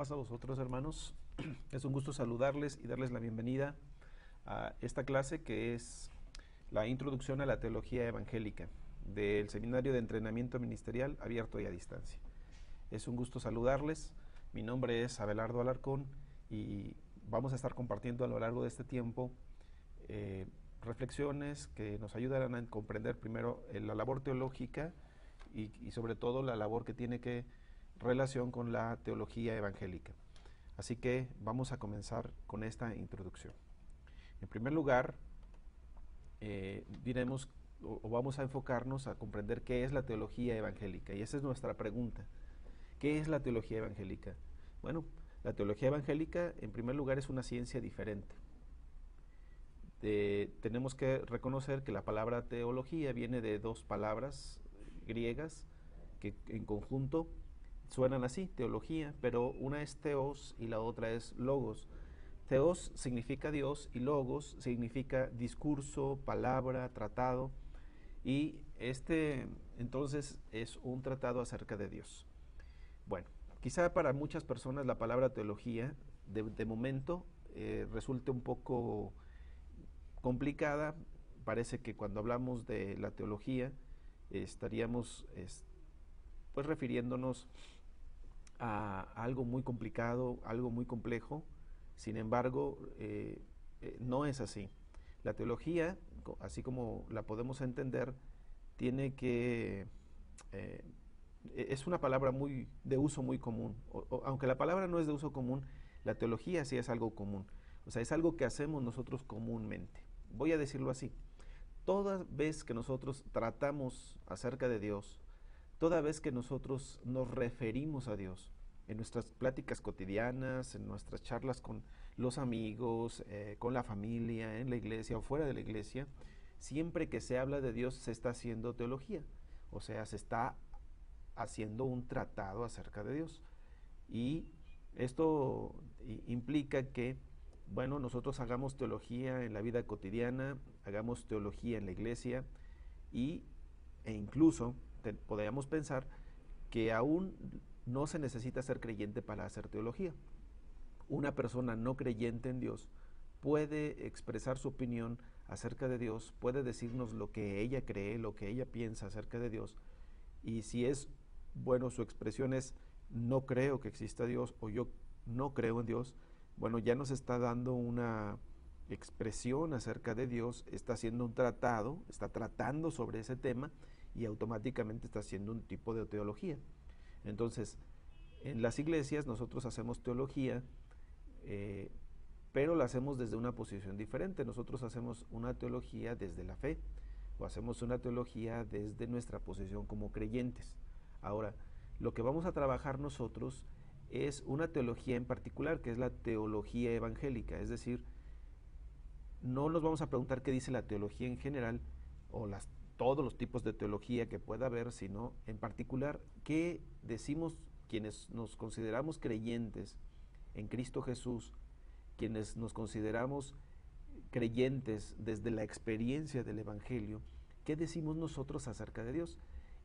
paz a vosotros, hermanos. Es un gusto saludarles y darles la bienvenida a esta clase que es la introducción a la teología evangélica del Seminario de Entrenamiento Ministerial Abierto y a Distancia. Es un gusto saludarles. Mi nombre es Abelardo Alarcón y vamos a estar compartiendo a lo largo de este tiempo reflexiones que nos ayudarán a comprender primero la labor teológica y sobre todo la labor que tiene que relación con la teología evangélica. Así que vamos a comenzar con esta introducción. En primer lugar, diremos o vamos a enfocarnos a comprender qué es la teología evangélica, y esa es nuestra pregunta. ¿Qué es la teología evangélica? Bueno, la teología evangélica en primer lugar es una ciencia diferente. Tenemos que reconocer que la palabra teología viene de dos palabras griegas que en conjunto suenan así, teología, pero una es teos y la otra es logos. Teos significa Dios y logos significa discurso, palabra, tratado, y este entonces es un tratado acerca de Dios. Bueno, quizá para muchas personas la palabra teología de momento resulte un poco complicada. Parece que cuando hablamos de la teología estaríamos pues refiriéndonos a algo muy complicado, algo muy complejo. Sin embargo, no es así. La teología, así como la podemos entender, tiene que es una palabra muy de uso muy común. Aunque la palabra no es de uso común, la teología sí es algo común. O sea, es algo que hacemos nosotros comúnmente. Voy a decirlo así. Toda vez que nosotros tratamos acerca de Dios, toda vez que nosotros nos referimos a Dios, en nuestras pláticas cotidianas, en nuestras charlas con los amigos, con la familia, en la iglesia o fuera de la iglesia, siempre que se habla de Dios se está haciendo teología, o sea, se está haciendo un tratado acerca de Dios. Y esto implica que, bueno, nosotros hagamos teología en la vida cotidiana, hagamos teología en la iglesia e incluso podríamos pensar que aún no se necesita ser creyente para hacer teología. Una persona no creyente en Dios puede expresar su opinión acerca de Dios, puede decirnos lo que ella cree, lo que ella piensa acerca de Dios, y si es, bueno, su expresión es no creo que exista Dios o yo no creo en Dios, bueno, ya nos está dando una expresión acerca de Dios, está haciendo un tratado, está tratando sobre ese tema y automáticamente está haciendo un tipo de teología. Entonces, en las iglesias nosotros hacemos teología, pero la hacemos desde una posición diferente. Nosotros hacemos una teología desde la fe o hacemos una teología desde nuestra posición como creyentes. Ahora, lo que vamos a trabajar nosotros es una teología en particular, que es la teología evangélica, es decir, no nos vamos a preguntar qué dice la teología en general o todos los tipos de teología que pueda haber, sino en particular qué decimos quienes nos consideramos creyentes en Cristo Jesús, quienes nos consideramos creyentes desde la experiencia del Evangelio, qué decimos nosotros acerca de Dios.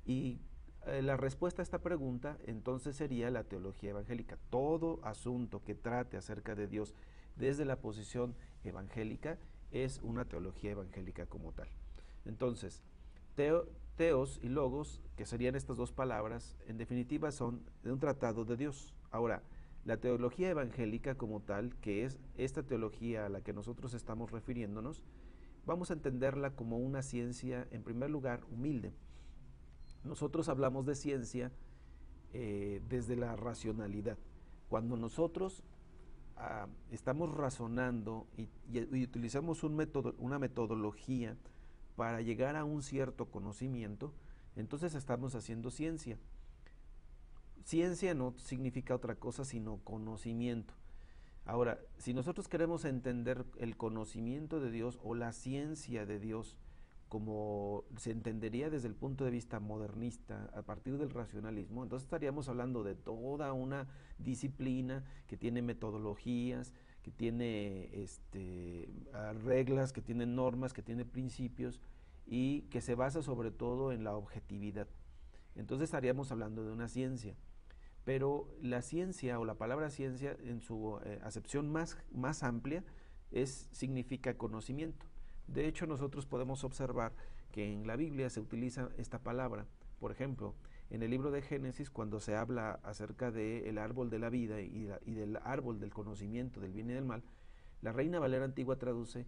Y la respuesta a esta pregunta entonces sería la teología evangélica. Todo asunto que trate acerca de Dios desde la posición evangélica es una teología evangélica como tal. Entonces, teos y logos, que serían estas dos palabras, en definitiva son de un tratado de Dios. Ahora, la teología evangélica como tal, que es esta teología a la que nosotros estamos refiriéndonos, vamos a entenderla como una ciencia, en primer lugar, humilde. Nosotros hablamos de ciencia desde la racionalidad. Cuando nosotros estamos razonando y utilizamos una metodología para llegar a un cierto conocimiento, entonces estamos haciendo ciencia. Ciencia no significa otra cosa sino conocimiento. Ahora, si nosotros queremos entender el conocimiento de Dios o la ciencia de Dios como se entendería desde el punto de vista modernista, a partir del racionalismo, entonces estaríamos hablando de toda una disciplina que tiene metodologías, que tiene reglas, que tiene normas, que tiene principios y que se basa sobre todo en la objetividad. Entonces estaríamos hablando de una ciencia. pero la ciencia o la palabra ciencia en su acepción más amplia significa conocimiento. De hecho, nosotros podemos observar que en la Biblia se utiliza esta palabra. Por ejemplo, en el libro de Génesis, cuando se habla acerca del árbol de la vida y del árbol del conocimiento del bien y del mal, la Reina Valera Antigua traduce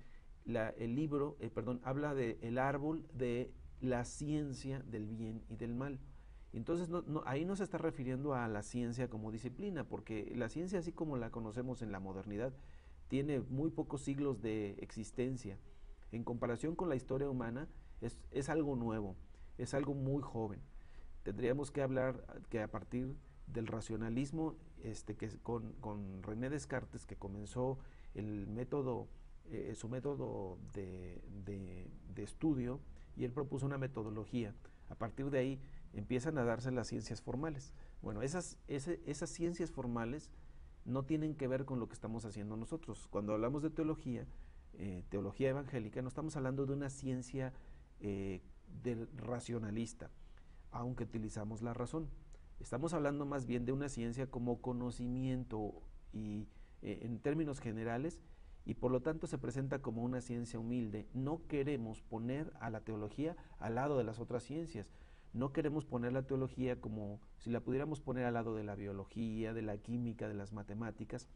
habla del árbol de la ciencia del bien y del mal. Entonces ahí no se está refiriendo a la ciencia como disciplina, porque la ciencia, así como la conocemos en la modernidad, tiene muy pocos siglos de existencia. En comparación con la historia humana, es algo nuevo, es algo muy joven. Tendríamos que hablar que a partir del racionalismo, con René Descartes, que comenzó el método, su método de estudio, y él propuso una metodología. A partir de ahí empiezan a darse las ciencias formales. Bueno, esas ciencias formales no tienen que ver con lo que estamos haciendo nosotros. Cuando hablamos de teología evangélica, no estamos hablando de una ciencia racionalista, aunque utilizamos la razón. Estamos hablando más bien de una ciencia como conocimiento y en términos generales, y por lo tanto se presenta como una ciencia humilde. No queremos poner a la teología al lado de las otras ciencias. No queremos poner la teología como si la pudiéramos poner al lado de la biología, de la química, de las matemáticas,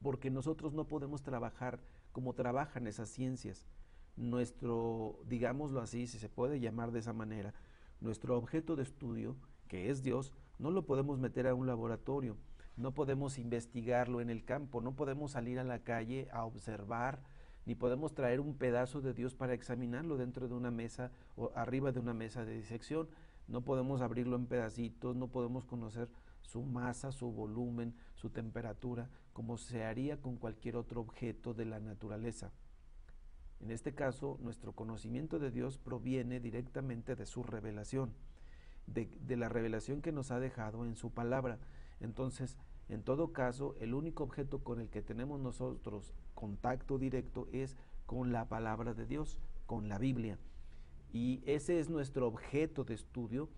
porque nosotros no podemos trabajar como trabajan esas ciencias. Nuestro, digámoslo así, si se puede llamar de esa manera, nuestro objeto de estudio, que es Dios, no lo podemos meter a un laboratorio, no podemos investigarlo en el campo, no podemos salir a la calle a observar, ni podemos traer un pedazo de Dios para examinarlo dentro de una mesa o arriba de una mesa de disección. No podemos abrirlo en pedacitos, no podemos conocer su masa, su volumen, su temperatura, como se haría con cualquier otro objeto de la naturaleza. En este caso, nuestro conocimiento de Dios proviene directamente de su revelación, de la revelación que nos ha dejado en su palabra. Entonces, en todo caso, el único objeto con el que tenemos nosotros contacto directo es con la palabra de Dios, con la Biblia. Y ese es nuestro objeto de estudio,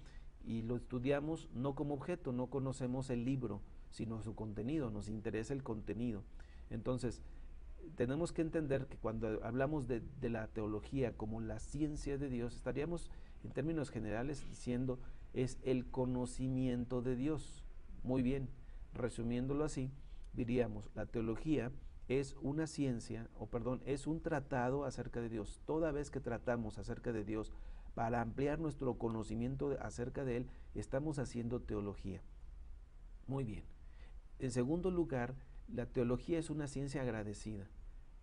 y lo estudiamos no como objeto, no conocemos el libro, sino su contenido, nos interesa el contenido. Entonces, tenemos que entender que cuando hablamos de la teología como la ciencia de Dios, estaríamos en términos generales diciendo es el conocimiento de Dios. Muy bien, resumiéndolo así, diríamos, la teología es una ciencia, es un tratado acerca de Dios. Toda vez que tratamos acerca de Dios para ampliar nuestro conocimiento acerca de Él, estamos haciendo teología. Muy bien. En segundo lugar, la teología es una ciencia agradecida.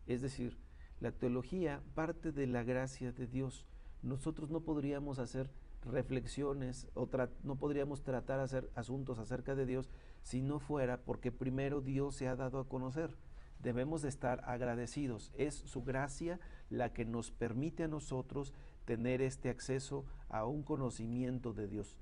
Es decir, la teología parte de la gracia de Dios. Nosotros no podríamos hacer reflexiones o no podríamos tratar hacer asuntos acerca de Dios si no fuera porque primero Dios se ha dado a conocer. Debemos de estar agradecidos. Es su gracia la que nos permite a nosotros tener este acceso a un conocimiento de Dios.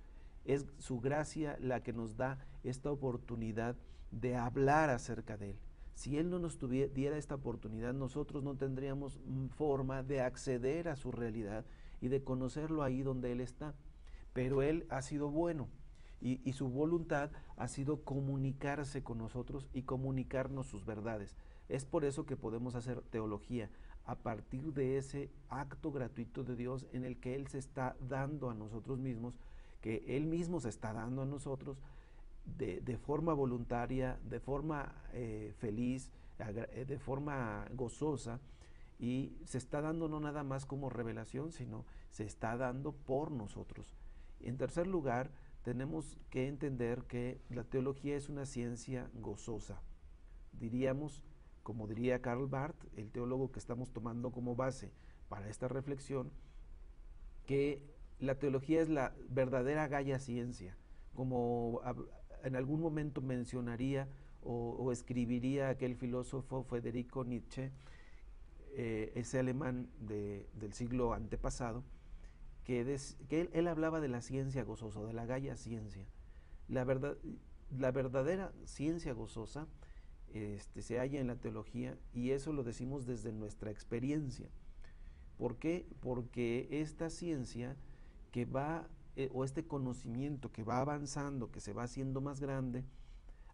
Es su gracia la que nos da esta oportunidad de hablar acerca de Él. Si Él no nos diera esta oportunidad, nosotros no tendríamos forma de acceder a su realidad y de conocerlo ahí donde Él está. Pero Él ha sido bueno y su voluntad ha sido comunicarse con nosotros y comunicarnos sus verdades. Es por eso que podemos hacer teología a partir de ese acto gratuito de Dios en el que Él se está dando a nosotros mismos, que Él mismo se está dando a nosotros de forma voluntaria, de forma feliz, de forma gozosa, y se está dando no nada más como revelación, sino se está dando por nosotros. En tercer lugar, tenemos que entender que la teología es una ciencia gozosa. Diríamos, como diría Karl Barth, el teólogo que estamos tomando como base para esta reflexión, que la teología es la verdadera Gaia ciencia, como en algún momento mencionaría o escribiría aquel filósofo Federico Nietzsche, ese alemán del siglo antepasado, que él hablaba de la ciencia gozosa, de la Gaia ciencia. La verdadera ciencia gozosa se halla en la teología, y eso lo decimos desde nuestra experiencia. ¿Por qué? Porque esta ciencia que va o este conocimiento que va avanzando, que se va haciendo más grande,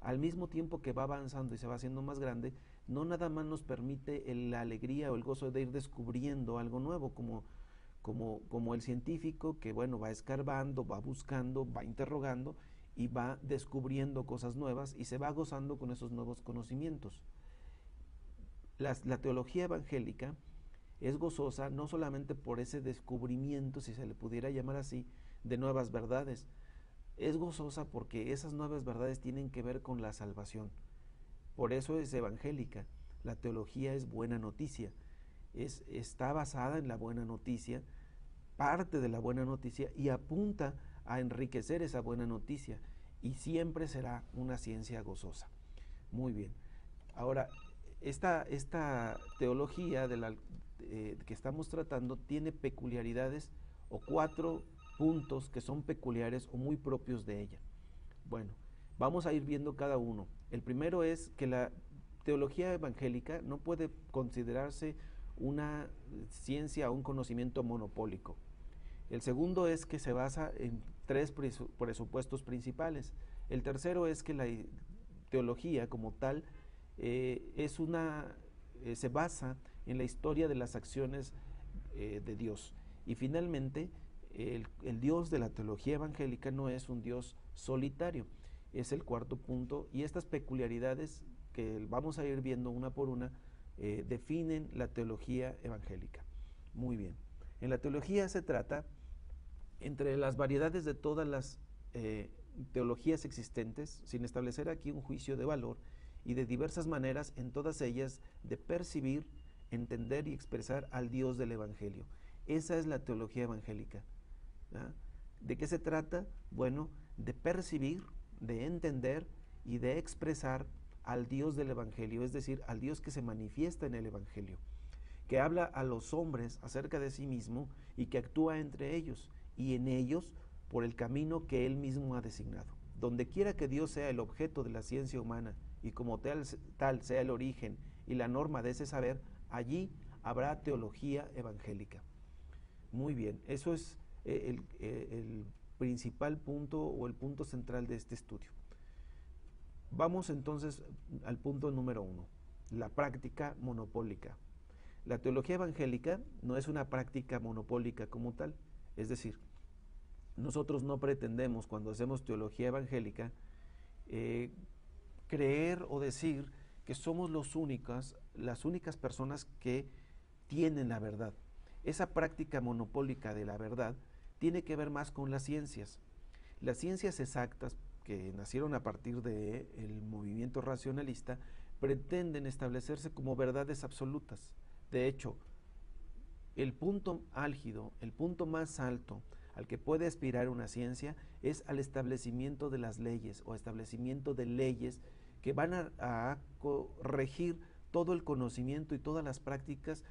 al mismo tiempo que va avanzando y se va haciendo más grande, no nada más nos permite la alegría o el gozo de ir descubriendo algo nuevo, como el científico que, bueno, va escarbando, va buscando, va interrogando y va descubriendo cosas nuevas y se va gozando con esos nuevos conocimientos. La teología evangélica es gozosa no solamente por ese descubrimiento, si se le pudiera llamar así, de nuevas verdades. Es gozosa porque esas nuevas verdades tienen que ver con la salvación. Por eso es evangélica. La teología es buena noticia. Está basada en la buena noticia, parte de la buena noticia y apunta a enriquecer esa buena noticia. Y siempre será una ciencia gozosa. Muy bien. Ahora, esta teología que estamos tratando tiene peculiaridades o 4 puntos que son peculiares o muy propios de ella. Bueno, vamos a ir viendo cada uno. El primero es que la teología evangélica no puede considerarse una ciencia o un conocimiento monopólico. El segundo es que se basa en 3 presupuestos principales. El tercero es que la teología como tal se basa en la historia de las acciones de Dios. Y finalmente, el Dios de la teología evangélica no es un Dios solitario, es el cuarto punto, y estas peculiaridades que vamos a ir viendo una por una definen la teología evangélica. Muy bien, en la teología se trata, entre las variedades de todas las teologías existentes, sin establecer aquí un juicio de valor, y de diversas maneras en todas ellas de percibir, entender y expresar al Dios del Evangelio. Esa es la teología evangélica. ¿Ah? ¿De qué se trata? Bueno, de percibir, de entender y de expresar al Dios del Evangelio, es decir, al Dios que se manifiesta en el Evangelio, que habla a los hombres acerca de sí mismo y que actúa entre ellos y en ellos por el camino que Él mismo ha designado. Donde quiera que Dios sea el objeto de la ciencia humana y como tal sea el origen y la norma de ese saber, allí habrá teología evangélica. Muy bien, eso es el principal punto o el punto central de este estudio. Vamos entonces al punto número 1, la práctica monopólica. La teología evangélica no es una práctica monopólica como tal, es decir, nosotros no pretendemos cuando hacemos teología evangélica creer o decir que somos las únicas personas que tienen la verdad. Esa práctica monopólica de la verdad tiene que ver más con las ciencias. Las ciencias exactas, que nacieron a partir del movimiento racionalista, pretenden establecerse como verdades absolutas. De hecho, el punto álgido, el punto más alto al que puede aspirar una ciencia es al establecimiento de las leyes o establecimiento de leyes que van a corregir todo el conocimiento y todas las prácticas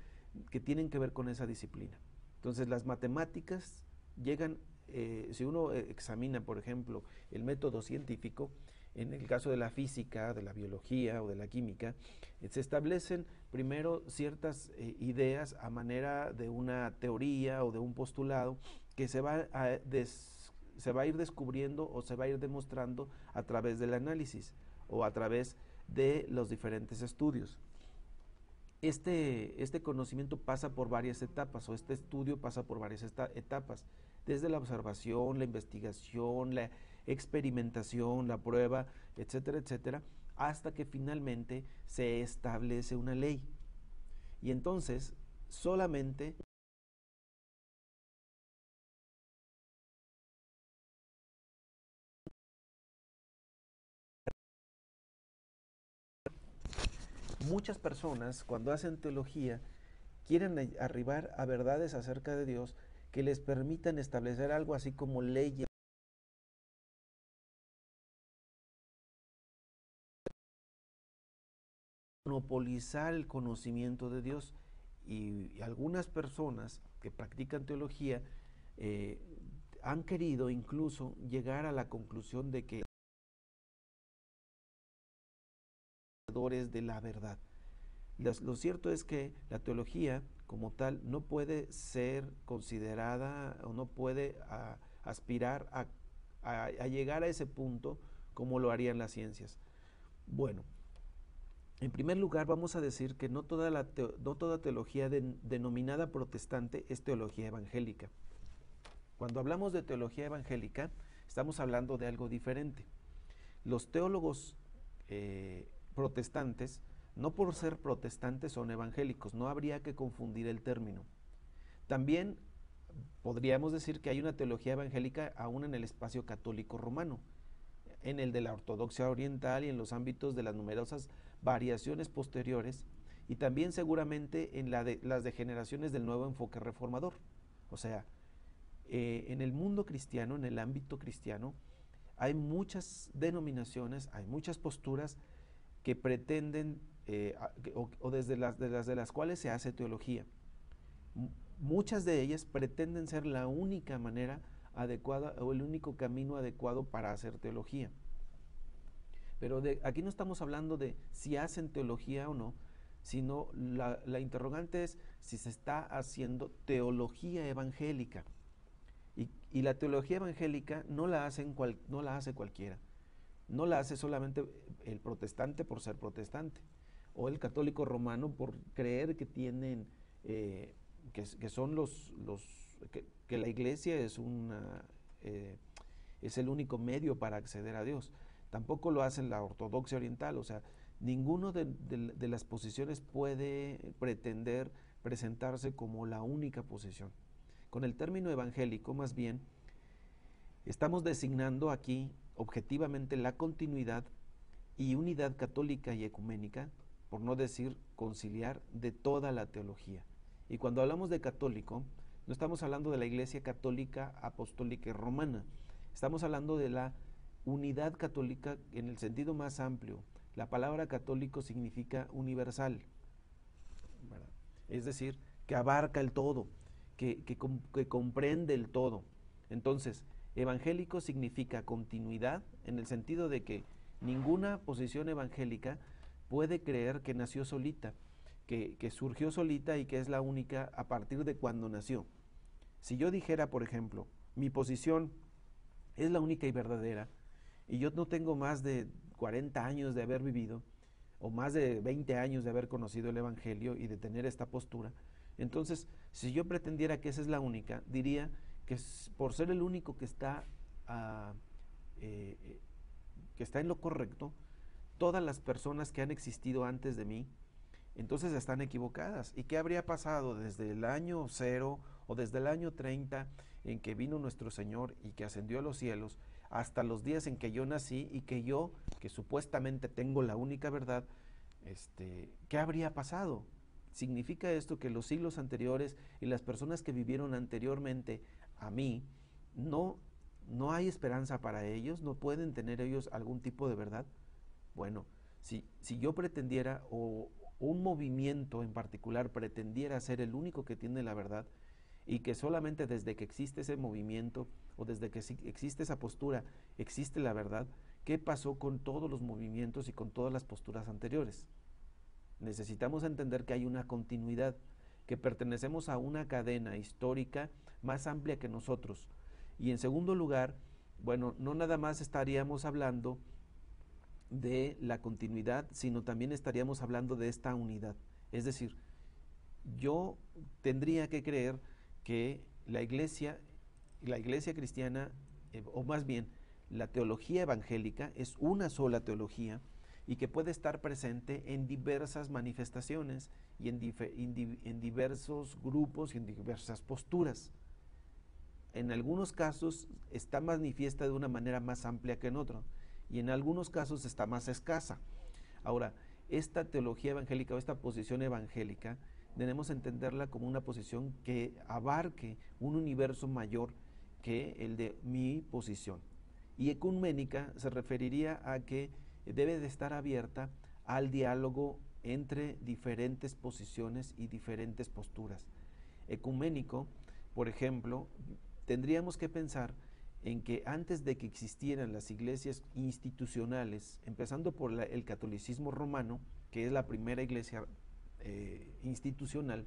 que tienen que ver con esa disciplina. Entonces las matemáticas llegan, si uno examina, por ejemplo, el método científico, en el caso de la física, de la biología o de la química, se establecen primero ciertas ideas a manera de una teoría o de un postulado que se va a ir descubriendo o se va a ir demostrando a través del análisis o a través de los diferentes estudios. Este conocimiento pasa por varias etapas, o este estudio pasa por varias etapas, desde la observación, la investigación, la experimentación, la prueba, etcétera, etcétera, hasta que finalmente se establece una ley. Y entonces, solamente muchas personas, cuando hacen teología, quieren arribar a verdades acerca de Dios que les permitan establecer algo así como leyes, monopolizar el conocimiento de Dios. Y algunas personas que practican teología han querido incluso llegar a la conclusión de que de la verdad. Lo cierto es que la teología como tal no puede ser considerada o no puede aspirar a llegar a ese punto como lo harían las ciencias. Bueno, en primer lugar vamos a decir que no toda teología denominada protestante es teología evangélica. Cuando hablamos de teología evangélica, estamos hablando de algo diferente. Los teólogos protestantes, no por ser protestantes son evangélicos, no habría que confundir el término. También podríamos decir que hay una teología evangélica aún en el espacio católico romano, en el de la ortodoxia oriental y en los ámbitos de las numerosas variaciones posteriores, y también seguramente en las degeneraciones del nuevo enfoque reformador. O sea, en el mundo cristiano, en el ámbito cristiano, hay muchas denominaciones, hay muchas posturas que pretenden, o desde las cuales se hace teología. Muchas de ellas pretenden ser la única manera adecuada o el único camino adecuado para hacer teología. Pero aquí no estamos hablando de si hacen teología o no, sino la interrogante es si se está haciendo teología evangélica. Y la teología evangélica no la hace cualquiera. No la hace solamente el protestante por ser protestante, o el católico romano por creer que tienen, que son que la iglesia es el único medio para acceder a Dios. Tampoco lo hace la ortodoxia oriental. O sea, ninguno de las posiciones puede pretender presentarse como la única posición. Con el término evangélico, más bien, estamos designando aquí objetivamente la continuidad y unidad católica y ecuménica, por no decir conciliar, de toda la teología. Y cuando hablamos de católico, no estamos hablando de la Iglesia Católica Apostólica y Romana, estamos hablando de la unidad católica en el sentido más amplio. La palabra católico significa universal, ¿verdad? Es decir, que abarca el todo, que comprende el todo. Entonces, evangélico significa continuidad en el sentido de que ninguna posición evangélica puede creer que nació solita, que surgió solita y que es la única a partir de cuando nació. Si yo dijera, por ejemplo, mi posición es la única y verdadera, y yo no tengo más de 40 años de haber vivido, o más de 20 años de haber conocido el Evangelio y de tener esta postura, entonces, si yo pretendiera que esa es la única, diría que por ser el único que está en lo correcto, todas las personas que han existido antes de mí, entonces están equivocadas. ¿Y qué habría pasado desde el año 0 o desde el año 30 en que vino nuestro Señor y que ascendió a los cielos, hasta los días en que yo nací y que yo, que supuestamente tengo la única verdad, ¿qué habría pasado? Significa esto que los siglos anteriores y las personas que vivieron anteriormente a mí, no hay esperanza para ellos, no pueden tener ellos algún tipo de verdad. Bueno, si yo pretendiera, o un movimiento en particular pretendiera ser el único que tiene la verdad, y que solamente desde que existe ese movimiento o desde que existe esa postura existe la verdad, ¿qué pasó con todos los movimientos y con todas las posturas anteriores? Necesitamos entender que hay una continuidad, que pertenecemos a una cadena histórica más amplia que nosotros. Y en segundo lugar, bueno, no nada más estaríamos hablando de la continuidad, sino también estaríamos hablando de esta unidad. Es decir, yo tendría que creer que la iglesia cristiana, o más bien la teología evangélica, es una sola teología y que puede estar presente en diversas manifestaciones y en diversos grupos y en diversas posturas. En algunos casos está manifiesta de una manera más amplia que en otro, y en algunos casos está más escasa. Ahora, esta teología evangélica o esta posición evangélica debemos entenderla como una posición que abarque un universo mayor que el de mi posición. Y ecuménica se referiría a que debe de estar abierta al diálogo entre diferentes posiciones y diferentes posturas. Ecuménico, por ejemplo, tendríamos que pensar en que antes de que existieran las iglesias institucionales, empezando por el catolicismo romano, que es la primera iglesia institucional,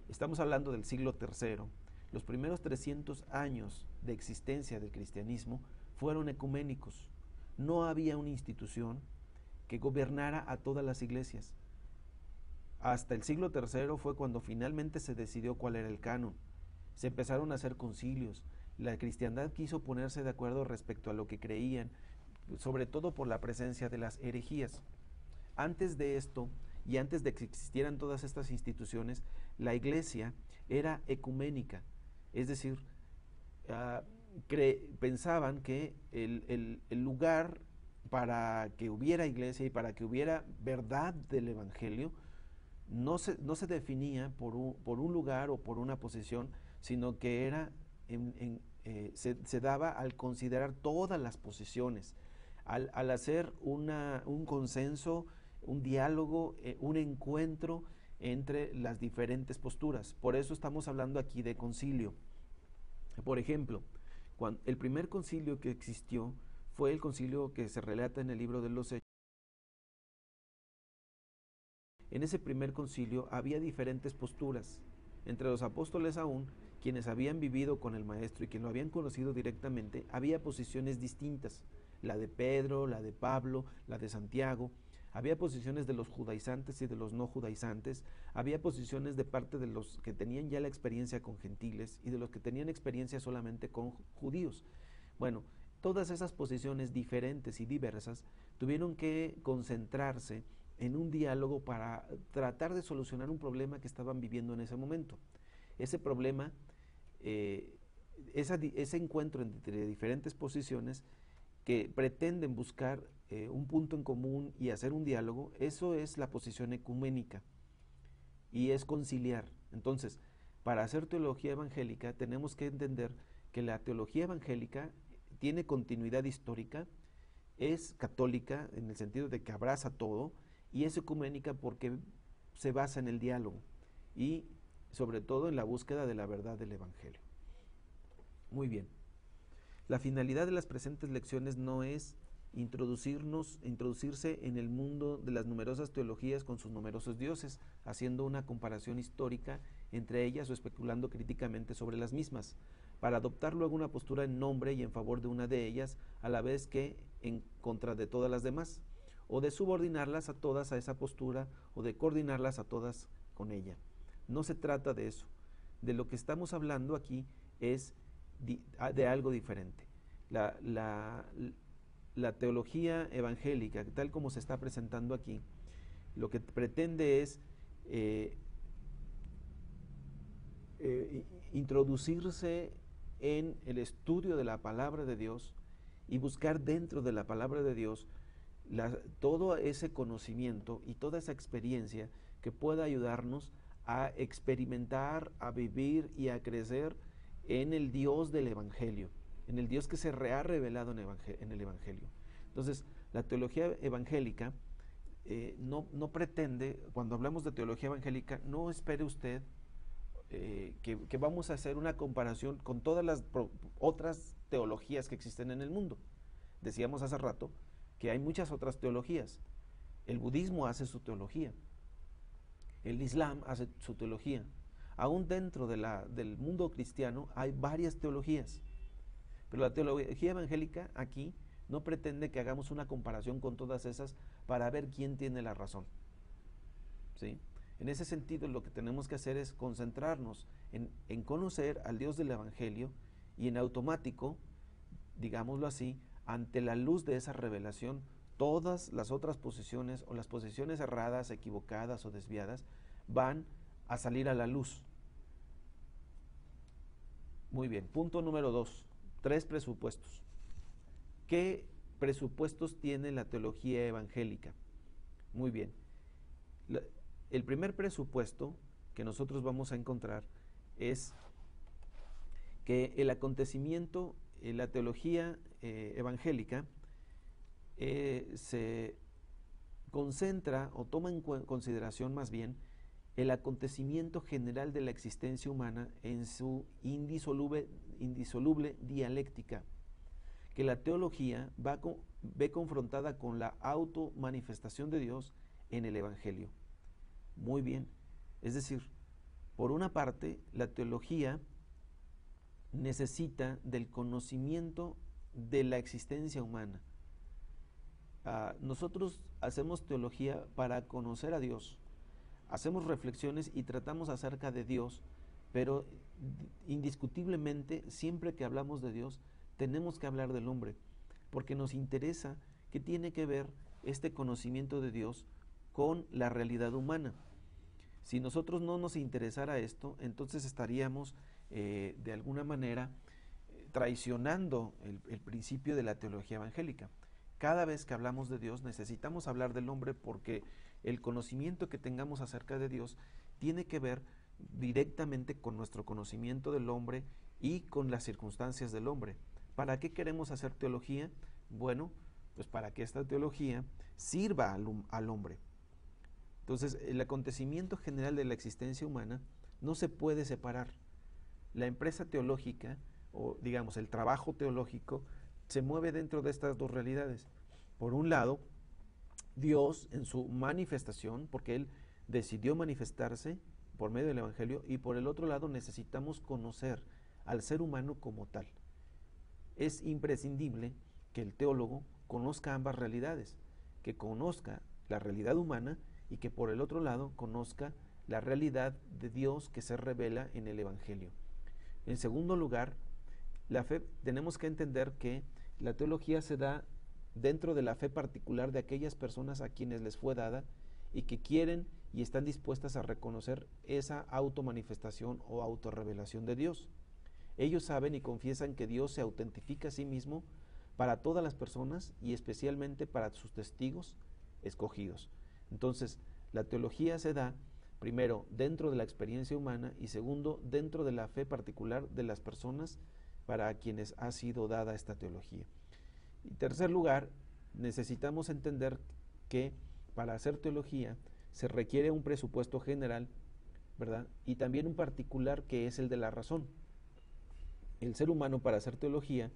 estamos hablando del siglo III, Los primeros 300 años de existencia del cristianismo fueron ecuménicos. No había una institución que gobernara a todas las iglesias. Hasta el siglo III fue cuando finalmente se decidió cuál era el canon. Se empezaron a hacer concilios. La cristiandad quiso ponerse de acuerdo respecto a lo que creían, sobre todo por la presencia de las herejías. Antes de esto, y antes de que existieran todas estas instituciones, la iglesia era ecuménica, es decir, pensaban que el lugar para que hubiera iglesia y para que hubiera verdad del evangelio no se definía por un lugar o por una posición, sino que era se daba al considerar todas las posiciones, al hacer un consenso, un diálogo, un encuentro entre las diferentes posturas. Por eso estamos hablando aquí de concilio. Por ejemplo, el primer concilio que existió fue el concilio que se relata en el libro de los Hechos. En ese primer concilio había diferentes posturas. Entre los apóstoles aún, quienes habían vivido con el Maestro y quienes lo habían conocido directamente, había posiciones distintas. La de Pedro, la de Pablo, la de Santiago. Había posiciones de los judaizantes y de los no judaizantes. Había posiciones de parte de los que tenían ya la experiencia con gentiles y de los que tenían experiencia solamente con judíos. Bueno, todas esas posiciones diferentes y diversas tuvieron que concentrarse en un diálogo para tratar de solucionar un problema que estaban viviendo en ese momento. Ese problema, ese encuentro entre diferentes posiciones que pretenden buscar un punto en común y hacer un diálogo, eso es la posición ecuménica y es conciliar. Entonces, para hacer teología evangélica tenemos que entender que la teología evangélica tiene continuidad histórica, es católica en el sentido de que abraza todo, y es ecuménica porque se basa en el diálogo y sobre todo en la búsqueda de la verdad del evangelio. Muy bien. La finalidad de las presentes lecciones no es introducirse en el mundo de las numerosas teologías con sus numerosos dioses, haciendo una comparación histórica entre ellas o especulando críticamente sobre las mismas, para adoptar luego una postura en nombre y en favor de una de ellas, a la vez que en contra de todas las demás, o de subordinarlas a todas a esa postura, o de coordinarlas a todas con ella. No se trata de eso. De lo que estamos hablando aquí es de algo diferente. La teología evangélica, tal como se está presentando aquí, lo que pretende es introducirse en el estudio de la palabra de Dios y buscar dentro de la palabra de Dios todo ese conocimiento y toda esa experiencia que pueda ayudarnos a experimentar, a vivir y a crecer en el Dios del Evangelio, en el Dios que se ha revelado en el Evangelio. Entonces, la teología evangélica no pretende, cuando hablamos de teología evangélica, no espere usted que vamos a hacer una comparación con todas las otras teologías que existen en el mundo. Decíamos hace rato que hay muchas otras teologías. El budismo hace su teología, el islam hace su teología. Aún dentro del mundo cristiano hay varias teologías, pero la teología evangélica aquí no pretende que hagamos una comparación con todas esas para ver quién tiene la razón, ¿sí? En ese sentido, lo que tenemos que hacer es concentrarnos en conocer al Dios del Evangelio y en automático, digámoslo así, ante la luz de esa revelación, todas las otras posiciones o las posiciones erradas, equivocadas o desviadas van a salir a la luz. Muy bien, punto número 2, 3 presupuestos. ¿Qué presupuestos tiene la teología evangélica? Muy bien. El primer presupuesto que nosotros vamos a encontrar es que el acontecimiento, la teología evangélica se concentra o toma en consideración más bien el acontecimiento general de la existencia humana en su indisoluble dialéctica, que la teología ve confrontada con la automanifestación de Dios en el Evangelio. Muy bien, es decir, por una parte, la teología necesita del conocimiento de la existencia humana. Nosotros hacemos teología para conocer a Dios, hacemos reflexiones y tratamos acerca de Dios, pero indiscutiblemente siempre que hablamos de Dios tenemos que hablar del hombre, porque nos interesa qué tiene que ver este conocimiento de Dios con la realidad humana. Si nosotros no nos interesara esto, entonces estaríamos de alguna manera traicionando el principio de la teología evangélica. Cada vez que hablamos de Dios necesitamos hablar del hombre, porque el conocimiento que tengamos acerca de Dios tiene que ver directamente con nuestro conocimiento del hombre y con las circunstancias del hombre. ¿Para qué queremos hacer teología? Bueno, pues para que esta teología sirva al hombre. Entonces, el acontecimiento general de la existencia humana no se puede separar. La empresa teológica, o digamos el trabajo teológico, se mueve dentro de estas dos realidades. Por un lado, Dios en su manifestación, porque Él decidió manifestarse por medio del Evangelio, y por el otro lado necesitamos conocer al ser humano como tal. Es imprescindible que el teólogo conozca ambas realidades, que conozca la realidad humana y que por el otro lado conozca la realidad de Dios que se revela en el Evangelio. En segundo lugar, la fe, tenemos que entender que la teología se da dentro de la fe particular de aquellas personas a quienes les fue dada y que quieren y están dispuestas a reconocer esa automanifestación o autorrevelación de Dios. Ellos saben y confiesan que Dios se autentifica a sí mismo para todas las personas y especialmente para sus testigos escogidos. Entonces, la teología se da primero dentro de la experiencia humana y segundo dentro de la fe particular de las personas para quienes ha sido dada esta teología. Y en tercer lugar, necesitamos entender que para hacer teología se requiere un presupuesto general, ¿verdad? Y también un particular, que es el de la razón. El ser humano para hacer teología,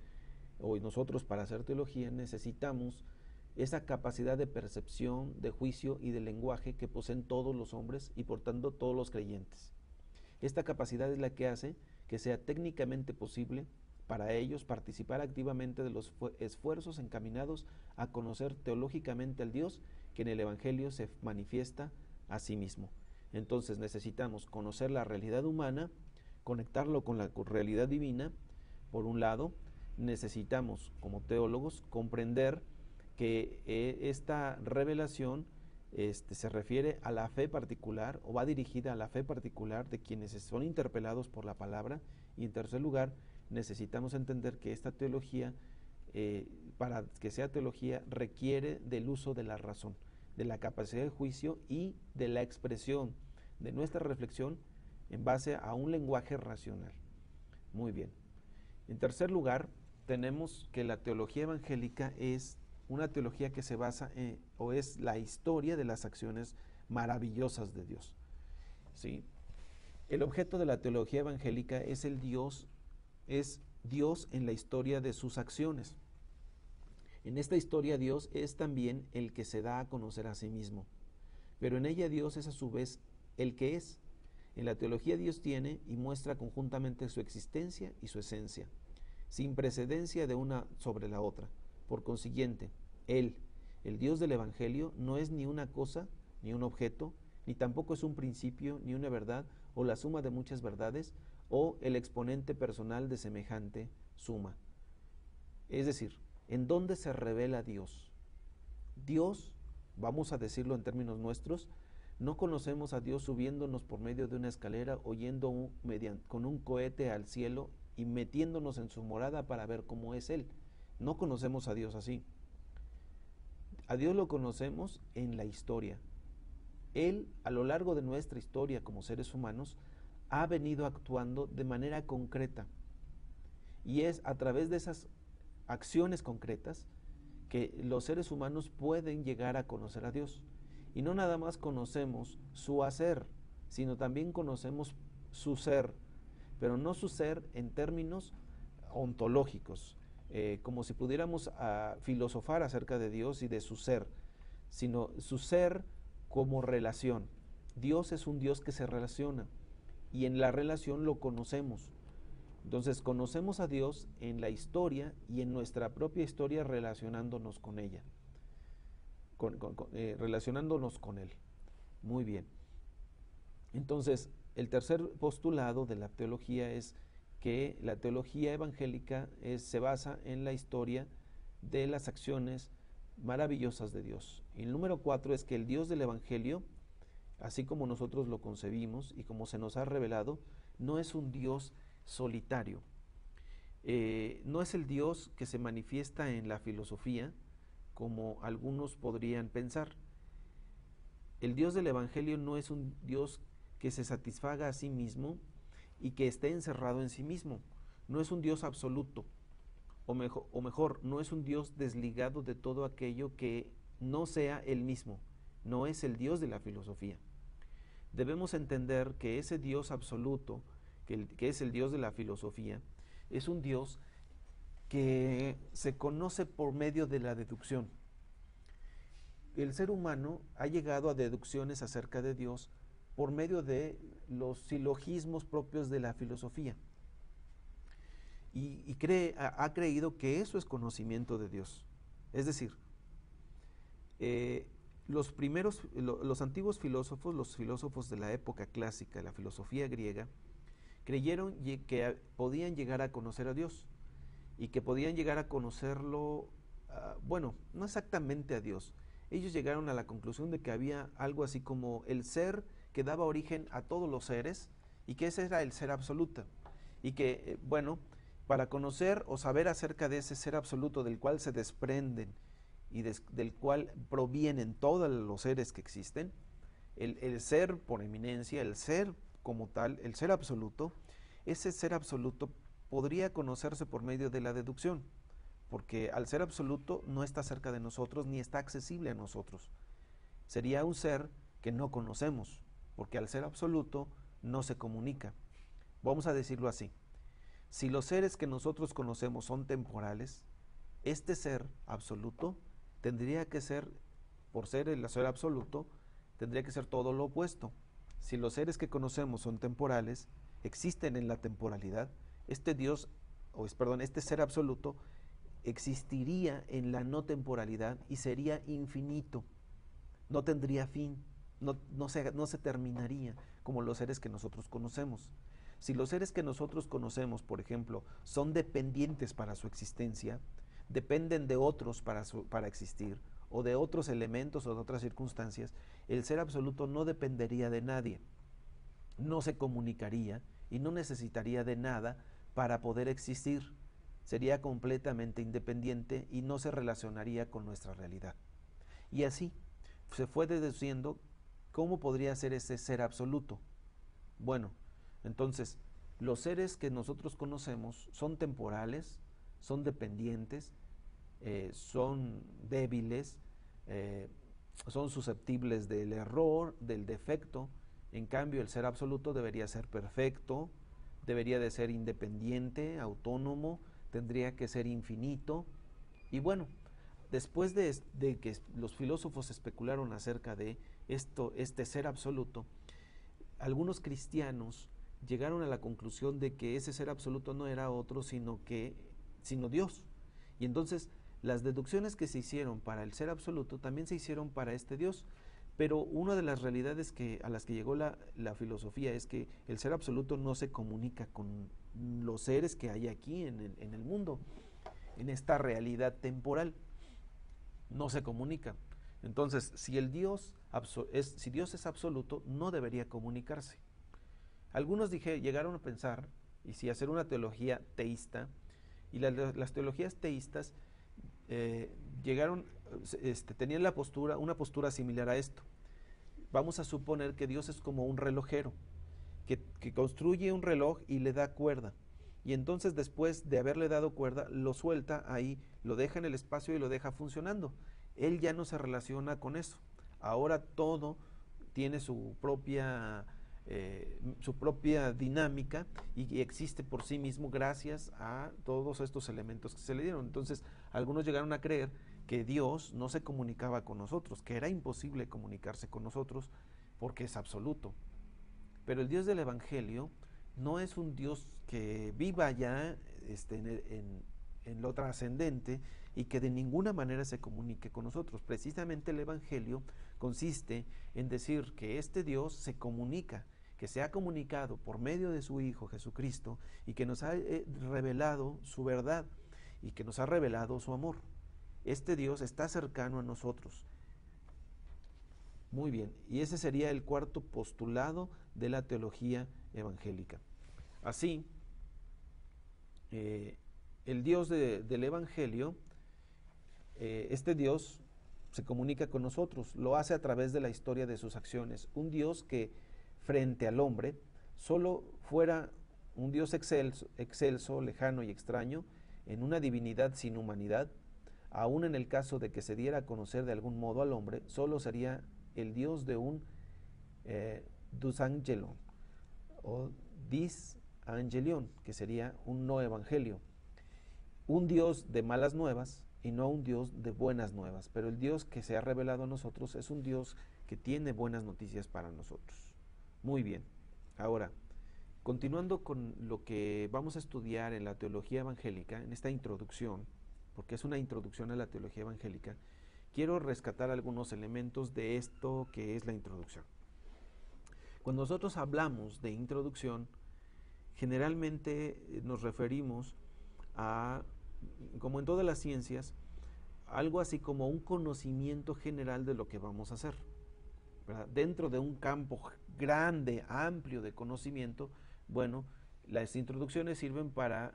o nosotros para hacer teología, necesitamos esa capacidad de percepción, de juicio y de lenguaje que poseen todos los hombres y por tanto todos los creyentes. Esta capacidad es la que hace que sea técnicamente posible para ellos participar activamente de los esfuerzos encaminados a conocer teológicamente al Dios que en el Evangelio se manifiesta a sí mismo. Entonces necesitamos conocer la realidad humana, conectarlo con la realidad divina. Por un lado, necesitamos como teólogos comprender que esta revelación se refiere a la fe particular, o va dirigida a la fe particular de quienes son interpelados por la palabra. Y en tercer lugar, necesitamos entender que esta teología, para que sea teología, requiere del uso de la razón, de la capacidad de juicio y de la expresión de nuestra reflexión en base a un lenguaje racional. Muy bien. En tercer lugar, tenemos que la teología evangélica es una teología que se basa o es la historia de las acciones maravillosas de Dios. ¿Sí? El objeto de la teología evangélica es Dios en la historia de sus acciones. En esta historia Dios es también el que se da a conocer a sí mismo, pero en ella Dios es a su vez el que es. En la teología Dios tiene y muestra conjuntamente su existencia y su esencia, sin precedencia de una sobre la otra. Por consiguiente, Él, el Dios del Evangelio, no es ni una cosa, ni un objeto, ni tampoco es un principio, ni una verdad, o la suma de muchas verdades, o el exponente personal de semejante suma. Es decir, ¿en dónde se revela Dios? Dios, vamos a decirlo en términos nuestros, no conocemos a Dios subiéndonos por medio de una escalera o yendo con un cohete al cielo y metiéndonos en su morada para ver cómo es Él. No conocemos a Dios así. A Dios lo conocemos en la historia. Él, a lo largo de nuestra historia como seres humanos, ha venido actuando de manera concreta. Y es a través de esas acciones concretas que los seres humanos pueden llegar a conocer a Dios. Y no nada más conocemos su hacer, sino también conocemos su ser, pero no su ser en términos ontológicos, como si pudiéramos filosofar acerca de Dios y de su ser, sino su ser como relación. Dios es un Dios que se relaciona y en la relación lo conocemos. Entonces conocemos a Dios en la historia y en nuestra propia historia relacionándonos con ella, relacionándonos con Él. Muy bien. Entonces, el tercer postulado de la teología es que la teología evangélica se basa en la historia de las acciones maravillosas de Dios. Y el número 4 es que el Dios del Evangelio, así como nosotros lo concebimos y como se nos ha revelado, no es un Dios solitario. No es el Dios que se manifiesta en la filosofía, como algunos podrían pensar. El Dios del Evangelio no es un Dios que se satisfaga a sí mismo y que esté encerrado en sí mismo. No es un Dios absoluto, o mejor, no es un Dios desligado de todo aquello que no sea Él mismo. No es el Dios de la filosofía. Debemos entender que ese Dios absoluto, que es el Dios de la filosofía, es un Dios que se conoce por medio de la deducción. El ser humano ha llegado a deducciones acerca de Dios por medio de los silogismos propios de la filosofía. Y ha creído que eso es conocimiento de Dios. Es decir, los antiguos filósofos, los filósofos de la época clásica, la filosofía griega, creyeron que podían llegar a conocer a Dios y que podían llegar a conocerlo, bueno, no exactamente a Dios. Ellos llegaron a la conclusión de que había algo así como el ser que daba origen a todos los seres y que ese era el ser absoluto. Y que, bueno, para conocer o saber acerca de ese ser absoluto del cual se desprenden y del cual provienen todos los seres que existen, el ser por eminencia, el ser como tal, el ser absoluto, ese ser absoluto podría conocerse por medio de la deducción, porque al ser absoluto no está cerca de nosotros ni está accesible a nosotros. Sería un ser que no conocemos, porque al ser absoluto no se comunica. Vamos a decirlo así. Si los seres que nosotros conocemos son temporales, este ser absoluto tendría que ser, por ser el ser absoluto, tendría que ser todo lo opuesto. Si los seres que conocemos son temporales, existen en la temporalidad, este ser absoluto existiría en la no temporalidad y sería infinito. No tendría fin, no se terminaría como los seres que nosotros conocemos. Si los seres que nosotros conocemos, por ejemplo, son dependientes para su existencia, dependen de otros para existir, o de otros elementos o de otras circunstancias, el ser absoluto no dependería de nadie, no se comunicaría y no necesitaría de nada para poder existir. Sería completamente independiente y no se relacionaría con nuestra realidad. Y así se fue deduciendo cómo podría ser ese ser absoluto. Bueno, entonces, los seres que nosotros conocemos son temporales, son dependientes, son débiles, son susceptibles del error, del defecto. En cambio, el ser absoluto debería ser perfecto, debería de ser independiente, autónomo, tendría que ser infinito. Y bueno, después de que los filósofos especularon acerca de este ser absoluto, algunos cristianos llegaron a la conclusión de que ese ser absoluto no era otro sino Dios. Y entonces las deducciones que se hicieron para el ser absoluto también se hicieron para este Dios. Pero una de las realidades a las que llegó la filosofía es que el ser absoluto no se comunica con los seres que hay aquí en el mundo, en esta realidad temporal. No se comunica. Entonces, si Dios es absoluto, no debería comunicarse. Algunos llegaron a pensar, y si hacer una teología teísta, y las teologías teístas tenían una postura similar a esto. Vamos a suponer que Dios es como un relojero, que construye un reloj y le da cuerda. Y entonces después de haberle dado cuerda, lo suelta ahí, lo deja en el espacio y lo deja funcionando. Él ya no se relaciona con eso. Ahora todo tiene su propia dinámica y existe por sí mismo gracias a todos estos elementos que se le dieron. Entonces, algunos llegaron a creer que Dios no se comunicaba con nosotros, que era imposible comunicarse con nosotros porque es absoluto. Pero el Dios del Evangelio no es un Dios que viva ya en lo trascendente y que de ninguna manera se comunique con nosotros. Precisamente el Evangelio consiste en decir que este Dios se comunica, que se ha comunicado por medio de su Hijo Jesucristo y que nos ha revelado su verdad y que nos ha revelado su amor. Este Dios está cercano a nosotros. Muy bien, y ese sería el cuarto postulado de la teología evangélica. Así, el Dios del Evangelio, este Dios se comunica con nosotros, lo hace a través de la historia de sus acciones. Un Dios que frente al hombre solo fuera un Dios excelso, lejano y extraño, en una divinidad sin humanidad, aún en el caso de que se diera a conocer de algún modo al hombre, solo sería el Dios de un dus angelon o dis angelion, que sería un no evangelio, un Dios de malas nuevas y no un Dios de buenas nuevas, pero el Dios que se ha revelado a nosotros es un Dios que tiene buenas noticias para nosotros. Muy bien, ahora, continuando con lo que vamos a estudiar en la teología evangélica, en esta introducción, porque es una introducción a la teología evangélica, quiero rescatar algunos elementos de esto que es la introducción. Cuando nosotros hablamos de introducción, generalmente nos referimos a, como en todas las ciencias, algo así como un conocimiento general de lo que vamos a hacer, ¿verdad? Dentro de un campo grande, amplio de conocimiento, bueno, las introducciones sirven para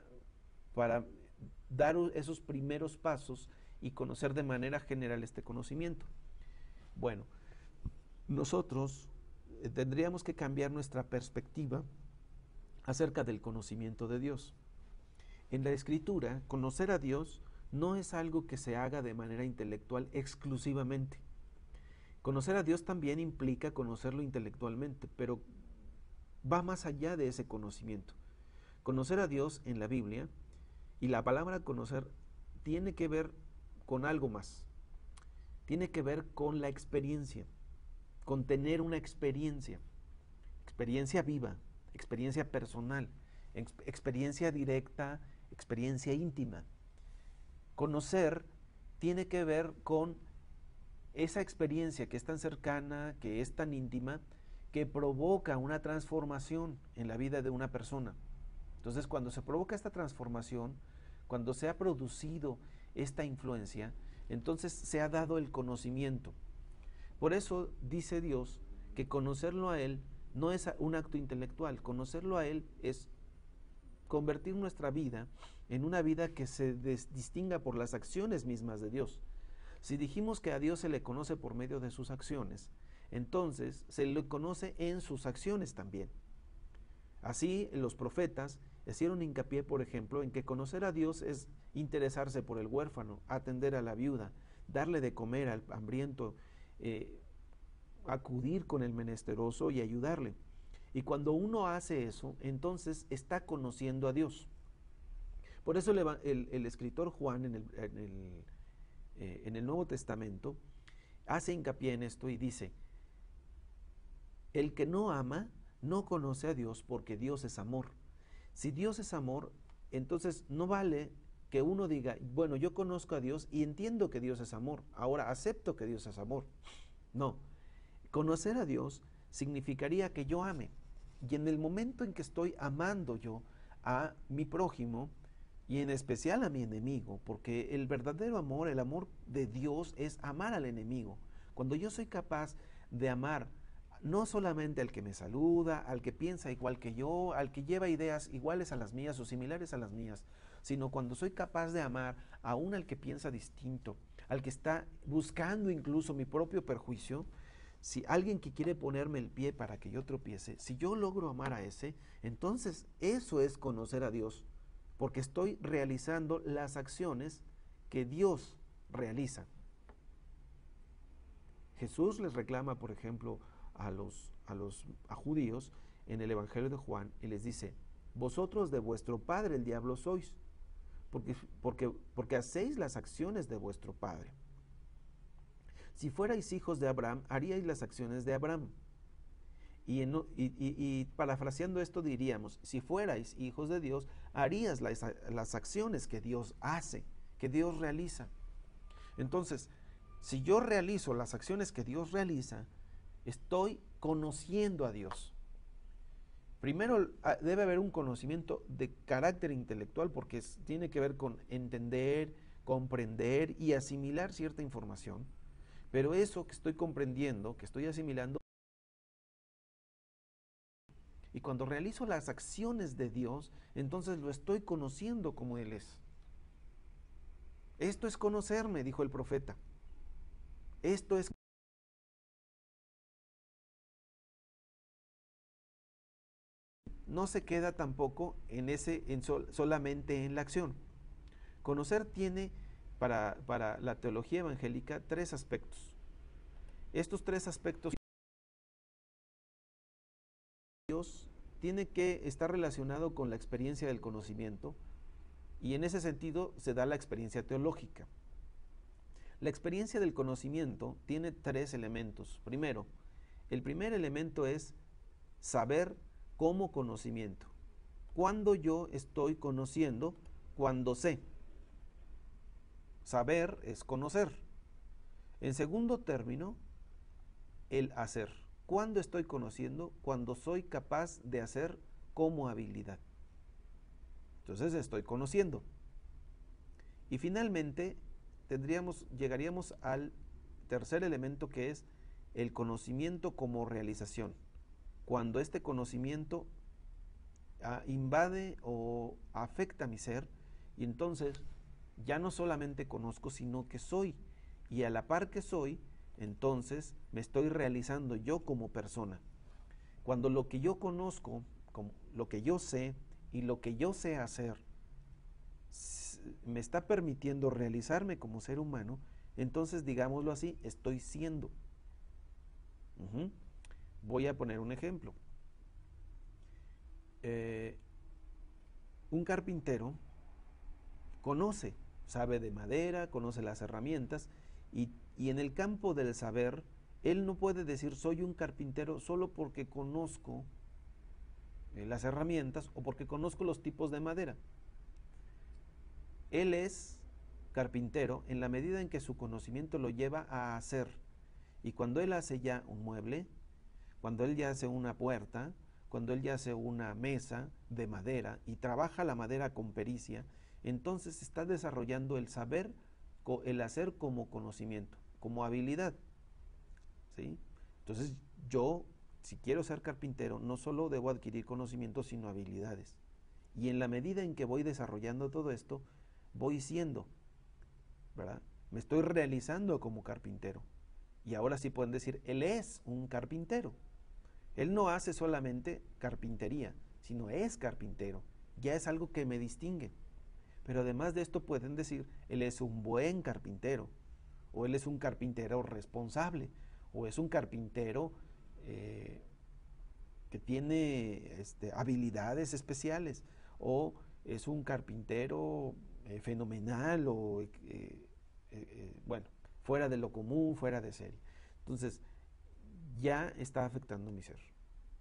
dar esos primeros pasos y conocer de manera general este conocimiento. Bueno, nosotros tendríamos que cambiar nuestra perspectiva acerca del conocimiento de Dios. En la Escritura, conocer a Dios no es algo que se haga de manera intelectual exclusivamente. Conocer a Dios también implica conocerlo intelectualmente, pero va más allá de ese conocimiento. Conocer a Dios en la Biblia, y la palabra conocer tiene que ver con algo más. Tiene que ver con la experiencia, con tener una experiencia viva, experiencia personal, experiencia directa, experiencia íntima. Conocer tiene que ver con esa experiencia que es tan cercana, que es tan íntima, que provoca una transformación en la vida de una persona. Entonces, cuando se provoca esta transformación, cuando se ha producido esta influencia, entonces se ha dado el conocimiento. Por eso dice Dios que conocerlo a Él no es un acto intelectual, conocerlo a Él es convertir nuestra vida en una vida que se distinga por las acciones mismas de Dios. Si dijimos que a Dios se le conoce por medio de sus acciones, entonces se le conoce en sus acciones también. Así los profetas hicieron hincapié, por ejemplo, en que conocer a Dios es interesarse por el huérfano, atender a la viuda, darle de comer al hambriento, acudir con el menesteroso y ayudarle. Y cuando uno hace eso, entonces está conociendo a Dios. Por eso el escritor Juan en el Nuevo Testamento hace hincapié en esto y dice: el que no ama no conoce a Dios, porque Dios es amor. Si Dios es amor, entonces no vale que uno diga, bueno, yo conozco a Dios y entiendo que Dios es amor, ahora acepto que Dios es amor. No, conocer a Dios significaría que yo ame. Y en el momento en que estoy amando yo a mi prójimo, y en especial a mi enemigo, porque el verdadero amor, el amor de Dios, es amar al enemigo. Cuando yo soy capaz de amar no solamente al que me saluda, al que piensa igual que yo, al que lleva ideas iguales a las mías o similares a las mías, sino cuando soy capaz de amar aún al que piensa distinto, al que está buscando incluso mi propio perjuicio. Si alguien que quiere ponerme el pie para que yo tropiece, si yo logro amar a ese, entonces eso es conocer a Dios, porque estoy realizando las acciones que Dios realiza. Jesús les reclama, por ejemplo, a judíos en el Evangelio de Juan y les dice: vosotros de vuestro padre el diablo sois, porque hacéis las acciones de vuestro padre. Si fuerais hijos de Abraham, haríais las acciones de Abraham. Y parafraseando esto diríamos, si fuerais hijos de Dios, harías las acciones que Dios hace, que Dios realiza. Entonces, si yo realizo las acciones que Dios realiza, estoy conociendo a Dios. Primero debe haber un conocimiento de carácter intelectual porque tiene que ver con entender, comprender y asimilar cierta información. Pero eso que estoy comprendiendo, que estoy asimilando, y cuando realizo las acciones de Dios, entonces lo estoy conociendo como Él es. Esto es conocerme, dijo el profeta. Esto es... No se queda tampoco solamente en la acción. Conocer tiene para la teología evangélica 3 aspectos. Estos 3 aspectos, Dios tiene que estar relacionado con la experiencia del conocimiento, y en ese sentido se da la experiencia teológica. La experiencia del conocimiento tiene 3 elementos. Primero, el primer elemento es saber como conocimiento. Cuando yo estoy conociendo, cuando sé. Saber es conocer. En segundo término, el hacer. ¿Cuándo estoy conociendo? Cuando soy capaz de hacer como habilidad. Entonces estoy conociendo. Y finalmente llegaríamos al tercer elemento, que es el conocimiento como realización. Cuando este conocimiento invade o afecta mi ser, y entonces ya no solamente conozco, sino que soy. Y a la par que soy, entonces me estoy realizando yo como persona. Cuando lo que yo conozco, como lo que yo sé y lo que yo sé hacer, me está permitiendo realizarme como ser humano, entonces, digámoslo así, estoy siendo. Voy a poner un ejemplo. Un carpintero sabe de madera, conoce las herramientas, y en el campo del saber, él no puede decir soy un carpintero solo porque conozco las herramientas o porque conozco los tipos de madera. Él es carpintero en la medida en que su conocimiento lo lleva a hacer. Y cuando él hace ya un mueble, cuando él ya hace una puerta, cuando él ya hace una mesa de madera y trabaja la madera con pericia, entonces está desarrollando el saber, el hacer como conocimiento, como habilidad. ¿Sí? Entonces yo, si quiero ser carpintero, no solo debo adquirir conocimientos, sino habilidades. Y en la medida en que voy desarrollando todo esto, voy siendo, ¿verdad? Me estoy realizando como carpintero. Y ahora sí pueden decir, él es un carpintero. Él no hace solamente carpintería, sino es carpintero. Ya es algo que me distingue. Pero además de esto pueden decir, él es un buen carpintero, o él es un carpintero responsable, o es un carpintero que tiene habilidades especiales, o es un carpintero fenomenal, o bueno, fuera de lo común, fuera de serie. Entonces, ya está afectando mi ser.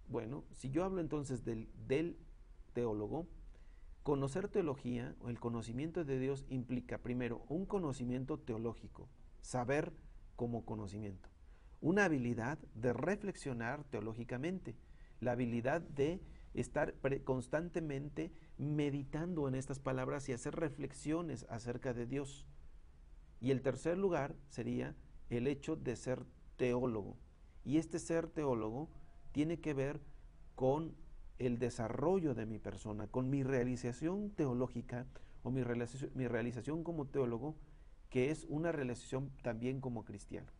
Bueno, si yo hablo entonces del teólogo, conocer teología o el conocimiento de Dios implica primero un conocimiento teológico, saber como conocimiento, una habilidad de reflexionar teológicamente, la habilidad de estar constantemente meditando en estas palabras y hacer reflexiones acerca de Dios. Y el tercer lugar sería el hecho de ser teólogo. Y este ser teólogo tiene que ver con el desarrollo de mi persona, con mi realización teológica o mi realización como teólogo, que es una realización también como cristiano.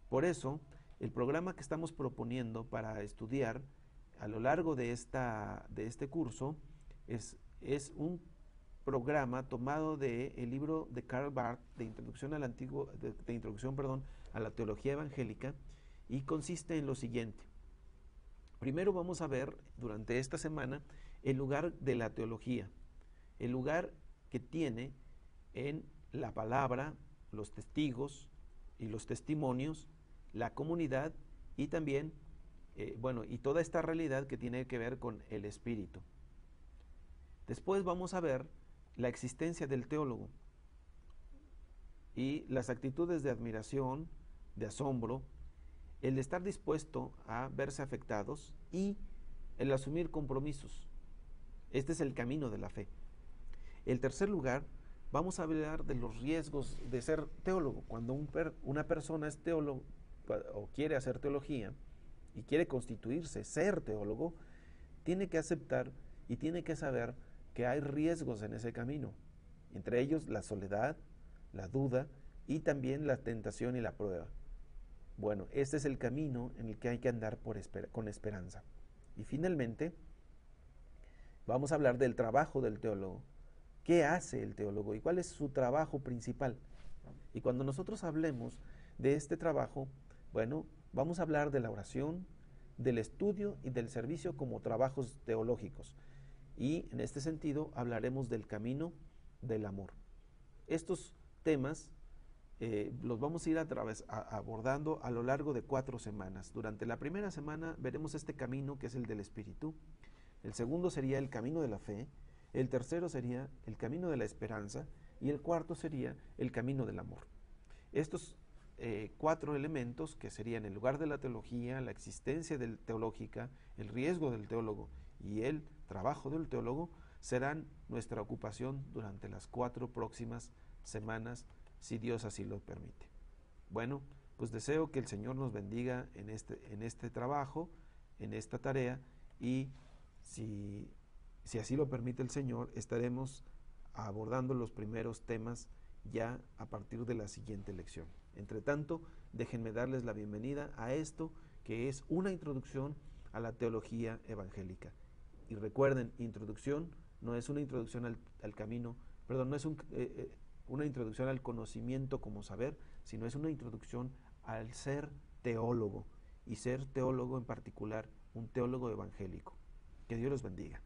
Por eso, el programa que estamos proponiendo para estudiar a lo largo de este curso es un programa tomado del libro de Karl Barth de introducción a la teología evangélica, y consiste en lo siguiente. Primero vamos a ver durante esta semana el lugar de la teología, el lugar que tiene en la palabra, los testigos y los testimonios, la comunidad y también Bueno, y toda esta realidad que tiene que ver con el espíritu. Después vamos a ver la existencia del teólogo y las actitudes de admiración, de asombro, el estar dispuesto a verse afectados y el asumir compromisos. Este es el camino de la fe. En tercer lugar, vamos a hablar de los riesgos de ser teólogo. Cuando una persona es teólogo o quiere hacer teología y quiere constituirse, ser teólogo, tiene que aceptar y tiene que saber que hay riesgos en ese camino. Entre ellos la soledad, la duda y también la tentación y la prueba. Bueno, este es el camino en el que hay que andar con esperanza. Y finalmente, vamos a hablar del trabajo del teólogo. ¿Qué hace el teólogo y cuál es su trabajo principal? Y cuando nosotros hablemos de este trabajo, bueno, vamos a hablar de la oración, del estudio y del servicio como trabajos teológicos. Y en este sentido hablaremos del camino del amor. Estos temas los vamos a ir abordando a lo largo de 4 semanas. Durante la primera semana veremos este camino que es el del espíritu. El segundo sería el camino de la fe. El tercero sería el camino de la esperanza. Y el cuarto sería el camino del amor. Estos 4 elementos, que serían el lugar de la teología, la existencia teológica, el riesgo del teólogo y el trabajo del teólogo, serán nuestra ocupación durante las 4 próximas semanas, si Dios así lo permite. Bueno, pues deseo que el Señor nos bendiga en este trabajo, en esta tarea, y si así lo permite el Señor, estaremos abordando los primeros temas ya a partir de la siguiente lección. Entre tanto, déjenme darles la bienvenida a esto que es una introducción a la teología evangélica. Y recuerden, introducción no es una introducción al camino, perdón, no es una introducción al conocimiento como saber, sino es una introducción al ser teólogo, y ser teólogo en particular, un teólogo evangélico. Que Dios los bendiga.